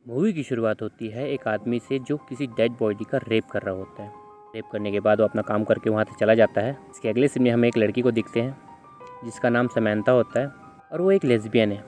Movie की शुरुआत होती है एक आदमी से जो किसी डेड बॉडी का रेप कर रहा होता है। रेप करने के बाद वो अपना काम करके वहाँ से चला जाता है। इसके अगले सीन में हम एक लड़की को दिखते हैं जिसका नाम समंथा होता है और वो एक लेस्बियन है।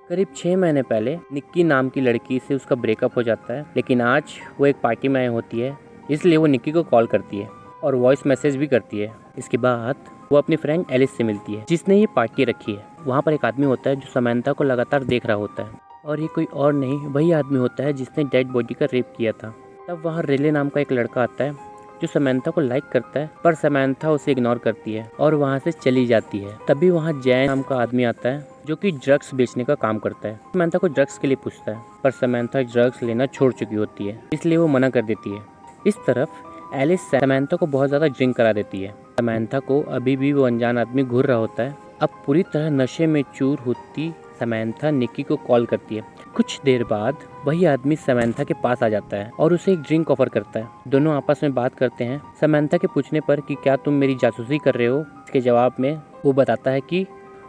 करीब 6 महीने पहले निक्की नाम की लड़की से उसका ब्रेकअप हो जाता है, लेकिन आज वो एक पार्टी में आई होती है, इसलिए वो निक्की को कॉल करती है और वॉइस मैसेज भी करती है। इसके बाद वो अपनी फ्रेंड एलिस से मिलती है जिसने ये पार्टी रखी है। वहाँ पर एक आदमी होता है जो समंथा को लगातार देख रहा होता है और ये कोई और नहीं वही आदमी होता है जिसने डेड बॉडी का रेप किया था। तब वहाँ रेले नाम का एक लड़का आता है जो समंथा को लाइक करता है, पर समंथा उसे इग्नोर करती है और वहाँ से चली जाती है। तभी वहाँ जैन नाम का आदमी आता है जो कि ड्रग्स बेचने का काम करता है। समंथा को ड्रग्स के लिए पूछता है, पर समंथा ड्रग्स लेना छोड़ चुकी होती है, इसलिए वो मना कर देती है। इस तरफ एलिस समंथा को बहुत ज़्यादा ड्रिंक करा देती है। समंथा को अभी भी वो अनजान आदमी घूर रहा होता है। अब पूरी तरह नशे में चूर होती समंथा निक्की को कॉल करती है। कुछ देर बाद वही आदमी समंथा के पास आ जाता है और उसे एक ड्रिंक ऑफर करता है। दोनों आपस में बात करते हैं। समंथा के पूछने पर कि क्या तुम मेरी जासूसी कर रहे हो, इसके जवाब में वो बताता है कि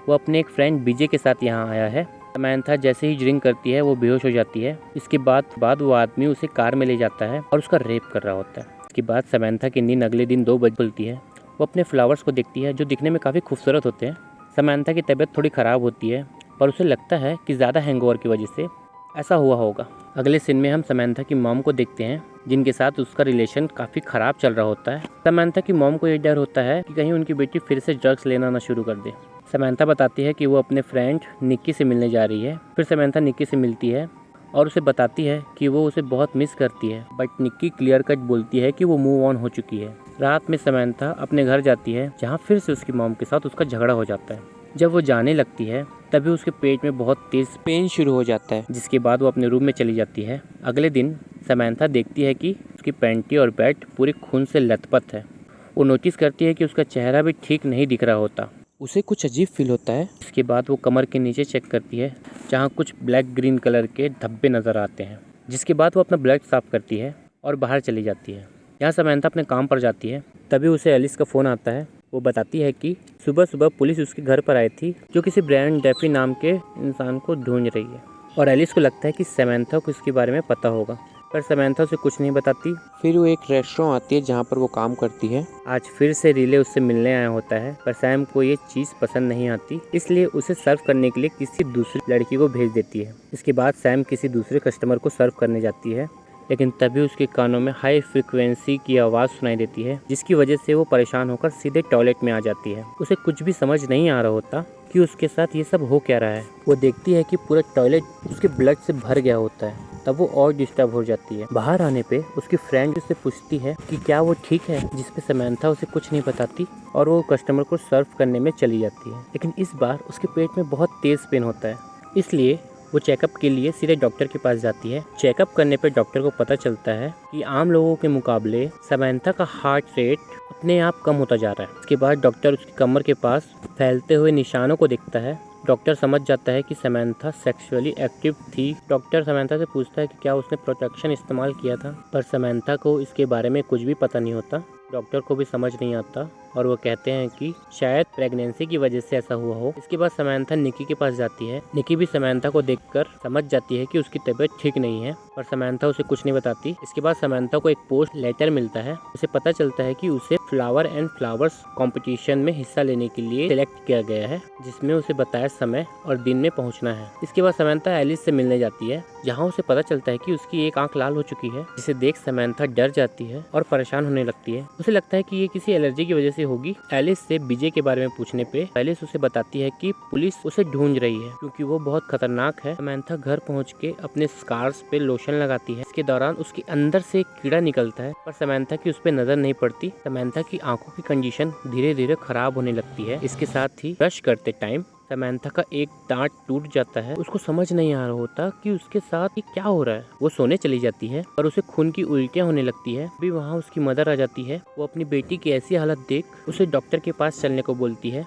वो अपने एक फ्रेंड बीजे के साथ यहाँ आया है। समंथा जैसे ही ड्रिंक करती है वो बेहोश हो जाती है। इसके बाद वो आदमी उसे कार में ले जाता है और उसका रेप कर रहा होता है। इसके बाद समंथा की नींद अगले दिन 2 बजे खुलती है। वो अपने फ्लावर्स को देखती है जो दिखने में काफ़ी खूबसूरत होते हैं। समंथा की तबीयत थोड़ी ख़राब होती है, पर उसे लगता है कि ज़्यादा हैंगओवर की वजह से ऐसा हुआ होगा। अगले सीन में हम समंथा की मॉम को देखते हैं जिनके साथ उसका रिलेशन काफ़ी ख़राब चल रहा होता है। समंथा की मॉम को ये डर होता है कि कहीं उनकी बेटी फिर से ड्रग्स लेना ना शुरू कर दे। समंथा बताती है कि वो अपने फ्रेंड निक्की से मिलने जा रही है। फिर समंथा निक्की से मिलती है और उसे बताती है कि वो उसे बहुत मिस करती है, बट निक्की क्लियर कट बोलती है कि वो मूव ऑन हो चुकी है। रात में समंथा अपने घर जाती है जहाँ फिर से उसकी मॉम के साथ उसका झगड़ा हो जाता है। जब वो जाने लगती है तभी उसके पेट में बहुत तेज पेन शुरू हो जाता है, जिसके बाद वो अपने रूम में चली जाती है। अगले दिन समंथा देखती है कि उसकी पैंटी और बेड पूरे खून से लथपथ है। वो नोटिस करती है कि उसका चेहरा भी ठीक नहीं दिख रहा होता। उसे कुछ अजीब फील होता है। इसके बाद वो कमर के नीचे चेक करती है जहाँ कुछ ब्लैक ग्रीन कलर के धब्बे नज़र आते हैं। जिसके बाद वो अपना ब्लड साफ करती है और बाहर चली जाती है। यहाँ समंथा अपने काम पर जाती है। तभी उसे एलिस का फ़ोन आता है। वो बताती है कि सुबह सुबह पुलिस उसके घर पर आई थी जो किसी ब्रायन डेफी नाम के इंसान को ढूंढ रही है, और एलिस को लगता है कि समंथा को इसके बारे में पता होगा, पर समंथा उसे कुछ नहीं बताती। फिर वो एक रेस्टोरेंट आती है जहाँ पर वो काम करती है। आज फिर से रिले उससे मिलने आया होता है, पर सैम को ये चीज़ पसंद नहीं आती, इसलिए उसे सर्व करने के लिए किसी दूसरी लड़की को भेज देती है। इसके बाद सैम किसी दूसरे कस्टमर को सर्व करने जाती है, लेकिन तभी उसके कानों में हाई फ्रिक्वेंसी की आवाज़ सुनाई देती है, जिसकी वजह से वो परेशान होकर सीधे टॉयलेट में आ जाती है। उसे कुछ भी समझ नहीं आ रहा होता कि उसके साथ ये सब हो क्या रहा है। वो देखती है कि पूरा टॉयलेट उसके ब्लड से भर गया होता है। तब वो और डिस्टर्ब हो जाती है। बाहर आने पे उसकी फ्रेंड उससे पूछती है कि क्या वो ठीक है, जिस पे समंथा उसे कुछ नहीं बताती और वो कस्टमर को सर्व करने में चली जाती है। लेकिन इस बार उसके पेट में बहुत तेज़ पेन होता है, इसलिए वो चेकअप के लिए सीधे डॉक्टर के पास जाती है। चेकअप करने पर डॉक्टर को पता चलता है कि आम लोगों के मुकाबले समंथा का हार्ट रेट अपने आप कम होता जा रहा है। इसके बाद डॉक्टर उसकी कमर के पास फैलते हुए निशानों को देखता है। डॉक्टर समझ जाता है कि समंथा सेक्सुअली एक्टिव थी। डॉक्टर समंथा से पूछता है कि क्या उसने प्रोटेक्शन इस्तेमाल किया था, पर समंथा को इसके बारे में कुछ भी पता नहीं होता। डॉक्टर को भी समझ नहीं आता और वो कहते हैं कि शायद प्रेगनेंसी की वजह से ऐसा हुआ हो। इसके बाद समंथा निक्की के पास जाती है। निक्की भी समंथा को देखकर समझ जाती है कि उसकी तबीयत ठीक नहीं है, पर समंथा उसे कुछ नहीं बताती। इसके बाद समंथा को एक पोस्ट लेटर मिलता है। उसे पता चलता है कि उसे फ्लावर एंड फ्लावर्स कंपटीशन में हिस्सा लेने के लिए सिलेक्ट किया गया है, जिसमें उसे बताया समय और दिन में पहुंचना है। इसके बाद समंथा एलिस से मिलने जाती है, जहाँ उसे पता चलता है कि उसकी एक आंख लाल हो चुकी है, जिसे देख समंथा डर जाती है और परेशान होने लगती है। उसे लगता है कि ये किसी एलर्जी की वजह से होगी। एलिस से बीजे के बारे में पूछने पे एलिस उसे बताती है कि पुलिस उसे ढूंढ रही है क्योंकि वो बहुत खतरनाक है। समंथा घर पहुंच के अपने स्कार्स पे लोशन लगाती है। इसके दौरान उसके अंदर से एक कीड़ा निकलता है, पर समंथा की उस पे नजर नहीं पड़ती। समंथा की आंखों की कंडीशन धीरे धीरे खराब होने लगती है। इसके साथ ही ब्रश करते टाइम समंथा का एक दांत टूट जाता है। उसको समझ नहीं आ रहा होता कि उसके साथ ये क्या हो रहा है। वो सोने चली जाती है और उसे खून की उल्टियां होने लगती है। अभी वहाँ उसकी मदर आ जाती है। वो अपनी बेटी की ऐसी हालत देख उसे डॉक्टर के पास चलने को बोलती है,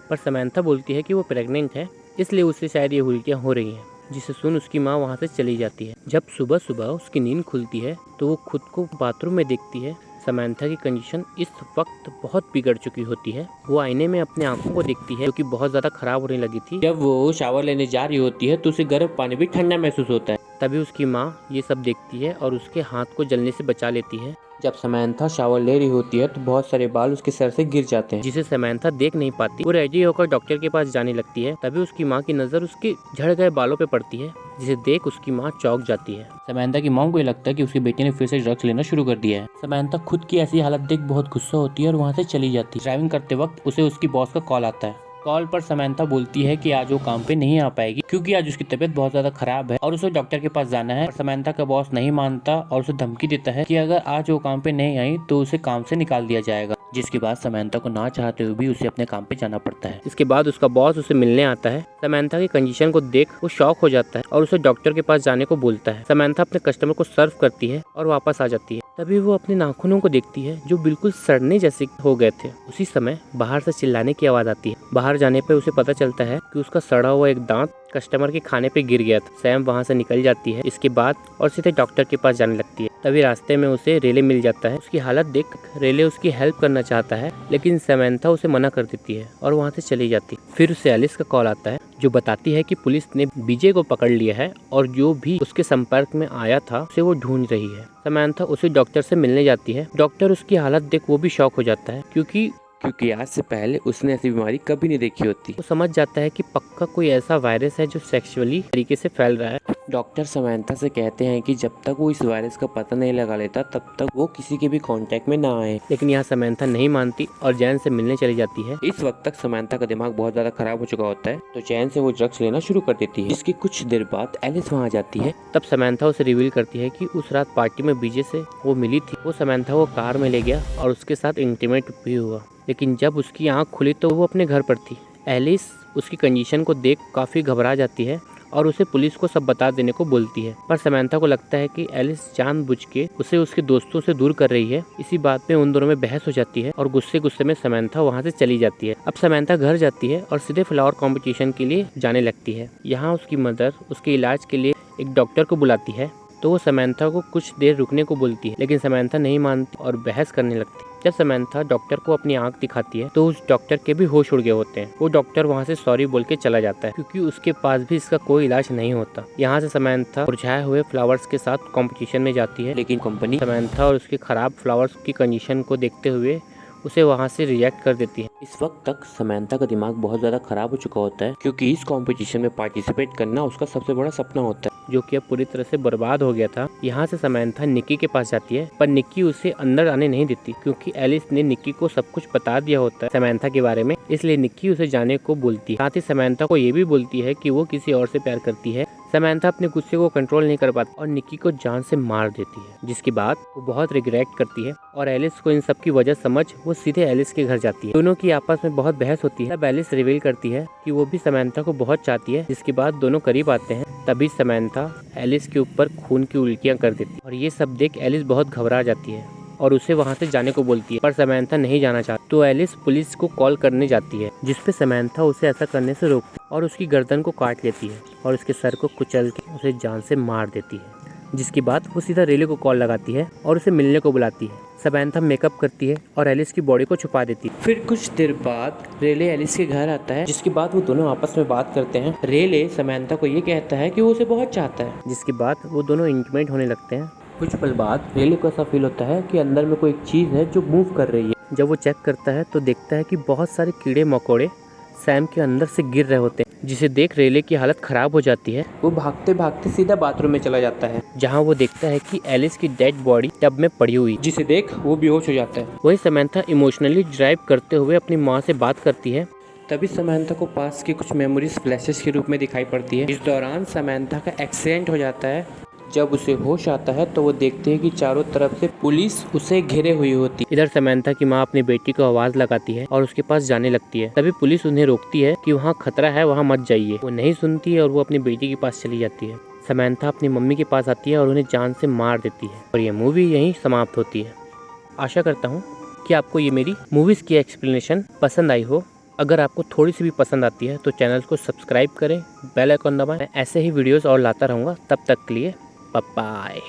पर समंथा बोलती है कि वो प्रेग्नेंट है, इसलिए उसे शायद ये उल्टियाँ हो रही हैं, जिसे सुन उसकी माँ वहाँ से चली जाती है। जब सुबह सुबह उसकी नींद खुलती है तो वो खुद को बाथरूम में देखती है। समंथा की कंडीशन इस वक्त बहुत बिगड़ चुकी होती है। वो आईने में अपने आंखों को देखती है जो कि बहुत ज़्यादा खराब होने लगी थी। जब वो शावर लेने जा रही होती है तो उसे गर्म पानी भी ठंडा महसूस होता है। तभी उसकी माँ ये सब देखती है और उसके हाथ को जलने से बचा लेती है। जब समंथा शावर ले रही होती है तो बहुत सारे बाल उसके सर से गिर जाते हैं, जिसे समंथा देख नहीं पाती। वो रेडी होकर डॉक्टर के पास जाने लगती है। तभी उसकी माँ की नजर उसके झड़ गए बालों पे पड़ती है, जिसे देख उसकी माँ चौंक जाती है। समंथा की माँ को ये लगता है कि उसकी बेटी ने फिर से ड्रग्स लेना शुरू कर दिया है। समंथा खुद की ऐसी हालत देख बहुत गुस्सा होती है और वहाँ से चली जाती है। ड्राइविंग करते वक्त उसे उसकी बॉस का कॉल आता है। कॉल पर समंथा बोलती है कि आज वो काम पे नहीं आ पाएगी क्योंकि आज उसकी तबीयत बहुत ज्यादा खराब है और उसे डॉक्टर के पास जाना है। समंथा का बॉस नहीं मानता और उसे धमकी देता है कि अगर आज वो काम पे नहीं आई तो उसे काम से निकाल दिया जाएगा, जिसके बाद समंथा को ना चाहते हुए भी उसे अपने काम पे जाना पड़ता है। इसके बाद उसका बॉस उसे मिलने आता है। समंथा की कंडीशन को देख वो शॉक हो जाता है और उसे डॉक्टर के पास जाने को बोलता है। समंथा अपने कस्टमर को सर्व करती है और वापस आ जाती है। तभी वो अपने नाखूनों को देखती है जो बिल्कुल सड़ने जैसे हो गए थे। उसी समय बाहर से चिल्लाने की आवाज आती है। बाहर जाने पर उसे पता चलता है कि उसका सड़ा हुआ एक दांत कस्टमर के खाने पे गिर गया था। सैम वहाँ से निकल जाती है इसके बाद और सीधे डॉक्टर के पास जाने लगती है। तभी रास्ते में उसे रेले मिल जाता है। उसकी हालत देख रेले उसकी हेल्प करना चाहता है, लेकिन समंथा उसे मना कर देती है और वहाँ से चली जाती है। फिर उसे एलिस का कॉल आता है जो बताती है कि पुलिस ने बीजे को पकड़ लिया है और जो भी उसके संपर्क में आया था उसे वो ढूंढ रही है। समंथा उसे डॉक्टर से मिलने जाती है। डॉक्टर उसकी हालत देख वो भी शॉक हो जाता है क्योंकि आज से पहले उसने ऐसी बीमारी कभी नहीं देखी होती। वो समझ जाता है कि पक्का कोई ऐसा वायरस है जो सेक्सुअली तरीके से फैल रहा है। डॉक्टर समंथा से कहते हैं कि जब तक वो इस वायरस का पता नहीं लगा लेता तब तक वो किसी के भी कांटेक्ट में ना आए, लेकिन यहाँ समंथा नहीं मानती और जैन से मिलने चली जाती है। इस वक्त तक समंथा का दिमाग बहुत ज्यादा खराब हो चुका होता है तो जैन से वो ड्रग्स लेना शुरू कर देती है। इसके कुछ देर बाद एलिस वहाँ जाती है। तब समंथा उसे रिवील करती है कि उस रात पार्टी में बीजे से वो मिली थी। वो समंथा को कार में ले गया और उसके साथ इंटीमेट भी हुआ, लेकिन जब उसकी आंख खुली तो वो अपने घर पर थी। एलिस उसकी कंडीशन को देख काफ़ी घबरा जाती है और उसे पुलिस को सब बता देने को बोलती है, पर समंथा को लगता है कि एलिस जानबूझ के उसे उसके दोस्तों से दूर कर रही है। इसी बात में उन दोनों में बहस हो जाती है और गुस्से गुस्से में समंथा वहाँ से चली जाती है। अब समंथा घर जाती है और सीधे फ्लावर कंपटीशन के लिए जाने लगती है। यहाँ उसकी मदर उसके इलाज के लिए एक डॉक्टर को बुलाती है तो वो समंथा को कुछ देर रुकने को बोलती है, लेकिन समंथा नहीं मानती और बहस करने लगती है। जब समंथा डॉक्टर को अपनी आंख दिखाती है तो उस डॉक्टर के भी होश उड़ गए होते हैं। वो डॉक्टर वहाँ से सॉरी बोल के चला जाता है क्योंकि उसके पास भी इसका कोई इलाज नहीं होता। यहाँ से समंथा मुरझाए हुए फ्लावर्स के साथ कंपटीशन में जाती है, लेकिन कंपनी समंथा और उसके खराब फ्लावर्स की कंडीशन को देखते हुए उसे वहाँ से रिजेक्ट कर देती है। इस वक्त तक समंथा का दिमाग बहुत ज्यादा खराब हो चुका होता है क्योंकि इस कंपटीशन में पार्टिसिपेट करना उसका सबसे बड़ा सपना होता है जो कि अब पूरी तरह से बर्बाद हो गया था। यहाँ से समंथा निक्की के पास जाती है, पर निक्की उसे अंदर आने नहीं देती क्योंकि एलिस ने निक्की को सब कुछ बता दिया होता है समंथा के बारे में, इसलिए निक्की उसे जाने को बोलती है। साथ ही समंथा को ये भी बोलती है कि वो किसी और से प्यार करती है। समंथा अपने गुस्से को कंट्रोल नहीं कर पाती और निक्की को जान से मार देती है, जिसके बाद वो बहुत रिग्रेट करती है और एलिस को इन सब की वजह समझ वो सीधे एलिस के घर जाती है। दोनों की आपस में बहुत बहस होती है। तब एलिस रिवील करती है कि वो भी समंथा को बहुत चाहती है, जिसके बाद दोनों करीब आते हैं। तभी समंथा एलिस के ऊपर खून की उल्टियाँ कर देती है और ये सब देख एलिस बहुत घबरा जाती है और उसे वहाँ से जाने को बोलती है, पर समंथा नहीं जाना चाहती। तो एलिस पुलिस को कॉल करने जाती है, जिसपे समंथा उसे ऐसा करने से रोकती और उसकी गर्दन को काट लेती है और उसके सर को कुचल के उसे जान से मार देती है। जिसके बाद वो सीधा रेले को कॉल लगाती है और उसे मिलने को बुलाती है। समंथा मेकअप करती है और एलिस की बॉडी को छुपा देती है। फिर कुछ देर बाद रेले एलिस के घर आता है, जिसके बाद वो दोनों आपस में बात करते हैं। रेले समंथा को ये कहता है कि वो उसे बहुत चाहता है, जिसके बाद वो दोनों इंटीमेट होने लगते हैं। कुछ पल बाद रेले को ऐसा फील होता है कि अंदर में कोई एक चीज़ है जो मूव कर रही है। जब वो चेक करता है तो देखता है कि बहुत सारे कीड़े मकोड़े सैम के अंदर से गिर रहे होते हैं, जिसे देख रेले की हालत खराब हो जाती है। वो भागते भागते सीधा बाथरूम में चला जाता है, जहाँ वो देखता है कि एलिस की डेड बॉडी टब में पड़ी हुई, जिसे देख वो बेहोश हो जाता है। वही समंथा इमोशनली ड्राइव करते हुए अपनी माँ से बात करती है। तभी समंथा को पास की कुछ मेमोरीज फ्लैशेस के रूप में दिखाई पड़ती है। इस दौरान समंथा का एक्सीडेंट हो जाता है। जब उसे होश आता है तो वो देखते हैं कि चारों तरफ से पुलिस उसे घेरे हुई होती। इधर समंथा की माँ अपनी बेटी को आवाज लगाती है और उसके पास जाने लगती है। तभी पुलिस उन्हें रोकती है कि वहाँ खतरा है, वहाँ मत जाइए। वो नहीं सुनती है और वो अपनी बेटी के पास चली जाती है। समंथा अपनी मम्मी के पास आती है और उन्हें जान से मार देती है और ये मूवी यहीं समाप्त होती है। आशा करता हूँ कि आपको ये मेरी मूवीज़ की एक्सप्लेनेशन पसंद आई हो। अगर आपको थोड़ी सी भी पसंद आती है तो चैनल को सब्सक्राइब करें, बेल आइकन दबाएं। मैं ऐसे ही वीडियोस और लाता रहूँगा। तब तक के लिए बाय।